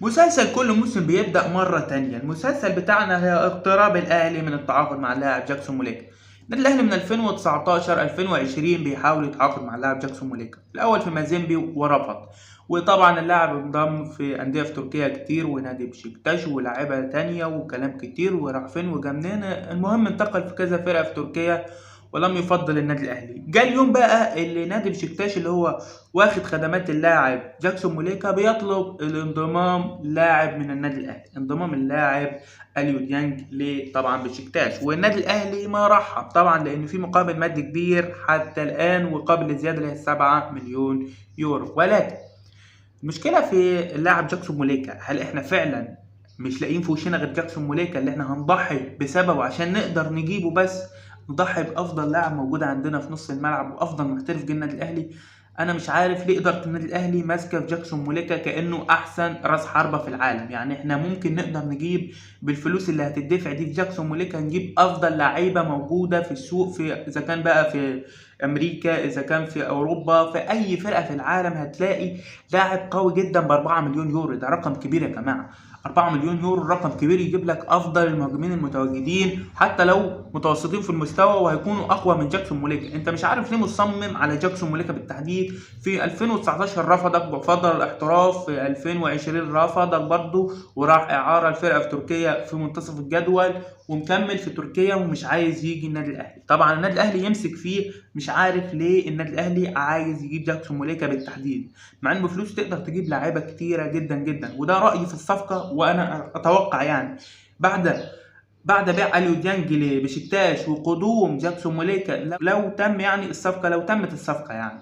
مسلسل كل موسم بيبدأ مرة تانية. المسلسل بتاعنا هي اقتراب الأهلي من التعاقد مع اللاعب جاكسون موليكا. النادي الأهلي من 2019 2020 بيحاول يتعاقد مع اللاعب جاكسون موليكا، الأول في مازيمبي ورفض، وطبعا اللاعب انضم في أندية في تركيا كتير ونادي بشكتاش ولاعيبة تانية وكلام كتير وراح فين وجا منين. المهم انتقل في كذا فرقة في تركيا ولم يفضل النادي الاهلي. جاء اليوم بقى اللي نادي بشكتاش اللي هو واخد خدمات اللاعب جاكسون موليكا بيطلب الانضمام لاعب من النادي الاهلي، انضمام اللاعب اليو ديانج طبعا بشكتاش، والنادي الاهلي ما رحب طبعا لان في مقابل مادي كبير حتى الان وقابل الزياده اللي هي 7 مليون يورو. ولكن المشكله في اللاعب جاكسون موليكا، هل احنا فعلا مش لاقيين في وشنا غير جاكسون موليكا اللي احنا هنضحي بسببه عشان نقدر نجيبه؟ بس نضحي بافضل لاعب موجود عندنا في نص الملعب وافضل محترف جه النادي الاهلي. انا مش عارف ليه اداره النادي الاهلي ماسكه في جاكسون موليكا كانه احسن راس حربه في العالم. يعني احنا ممكن نقدر نجيب بالفلوس اللي هتدفع دي في جاكسون موليكا، نجيب افضل لعيبه موجوده في السوق، في اذا كان بقى في امريكا، اذا كان في اوروبا، في اي فرقه في العالم هتلاقي لاعب قوي جدا ب 4 مليون يورو. ده رقم كبير يا جماعه، 4 مليون يورو رقم كبير يجيب لك افضل المهاجمين المتواجدين حتى لو متوسطين في المستوى وهيكونوا اقوى من جاكسون موليكا. انت مش عارف ليه مصمم على جاكسون موليكا بالتحديد. في 2019 رفضك وفضل الاحتراف، في 2020 رفضك برضه وراح اعاره الفرقه في تركيا في منتصف الجدول ومكمل في تركيا ومش عايز يجي النادي الاهلي. طبعا النادي الاهلي يمسك فيه، مش عارف ليه النادي الاهلي عايز يجيب جاكسون موليكا بالتحديد مع ان بفلوس تقدر تجيب لعيبه كتيره جدا جدا. وده رايي في الصفقه، وانا اتوقع يعني بعد بيع اليو ديانج لبشكتاش وقدوم جاكسون موليكا، لو تم يعني الصفقه، لو تمت الصفقه يعني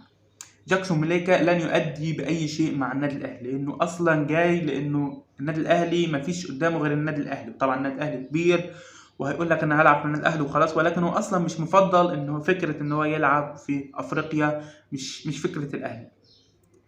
جاكسون موليكا لن يؤدي باي شيء مع النادي الاهلي، لانه اصلا جاي لانه النادي الاهلي مفيش قدامه غير النادي الاهلي. طبعا النادي الاهلي كبير وهيقول لك انا هلعب في النادي الاهلي وخلاص، ولكن هو اصلا مش مفضل انه فكره ان هو يلعب في افريقيا، مش فكره الاهلي.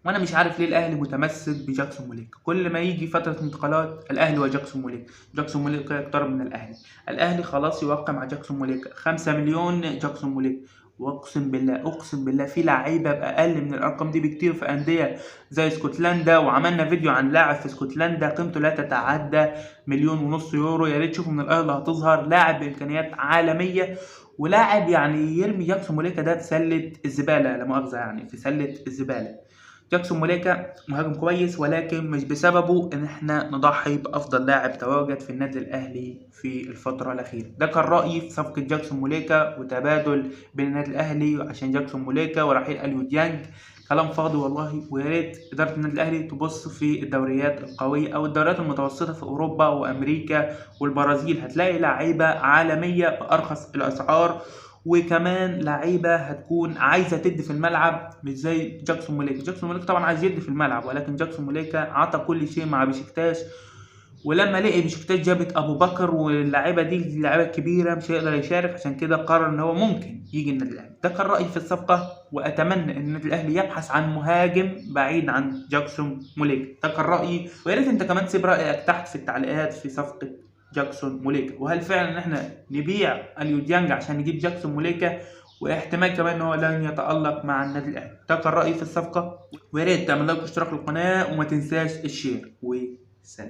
وانا مش عارف ليه الاهلي متمسك بجاكسون موليكا. كل ما يجي فتره انتقالات الاهلي وجاكسون موليكا، جاكسون موليكا يقترب من الاهلي، الاهلي خلاص يوقع مع جاكسون موليكا 5 مليون جاكسون موليكا. واقسم بالله اقسم بالله في لعيبه باقل من الارقام دي بكتير في انديه زي اسكتلندا، وعملنا فيديو عن لاعب في اسكتلندا قيمته لا تتعدى 1.5 مليون يورو. يا ريت تشوفوا من الارض هتظهر لاعب بامكانيات عالميه، ولاعب يعني يرمي جاكسون موليكا ده في سله الزباله، لا مؤاخذه يعني في سله الزباله. جاكسون موليكا مهاجم كويس ولكن مش بسببه ان احنا نضحي بافضل لاعب تواجد في النادي الاهلي في الفتره الاخيره. ده كان رايي في صفقه جاكسون موليكا وتبادل بين النادي الاهلي عشان جاكسون موليكا ورحيل اليو ديانج. كلام فاضي والله. ويا ريت اداره النادي الاهلي تبص في الدوريات القويه او الدوريات المتوسطه في اوروبا وامريكا والبرازيل، هتلاقي لعيبه عالميه بارخص الاسعار، وكمان لعيبه هتكون عايزه تدي في الملعب مش زي جاكسون موليكا. جاكسون موليكا طبعا عايز يدي في الملعب، ولكن جاكسون موليكا عطى كل شيء مع بشكتاش، ولما لقي بشكتاش جابت ابو بكر واللعيبه دي اللعيبه الكبيره مش هيقدر يشارك، عشان كده قرر ان هو ممكن يجي النادي الاهلي. ده كان رايي في الصفقه، واتمنى ان النادي الاهلي يبحث عن مهاجم بعيد عن جاكسون موليكا. ده كان رايي، ويا ريت انت كمان تسيب رايك تحت في التعليقات في صفقه جاكسون موليكا، وهل فعلا احنا نبيع اليو ديانج عشان نجيب جاكسون موليكا، واحتمال كمان ان هو لن يتالق مع النادي الاهلي. ده كان رايي في الصفقه، ويا ريت تعمل لايك واشتراك للقناه وما تنساش الشير، وسلام.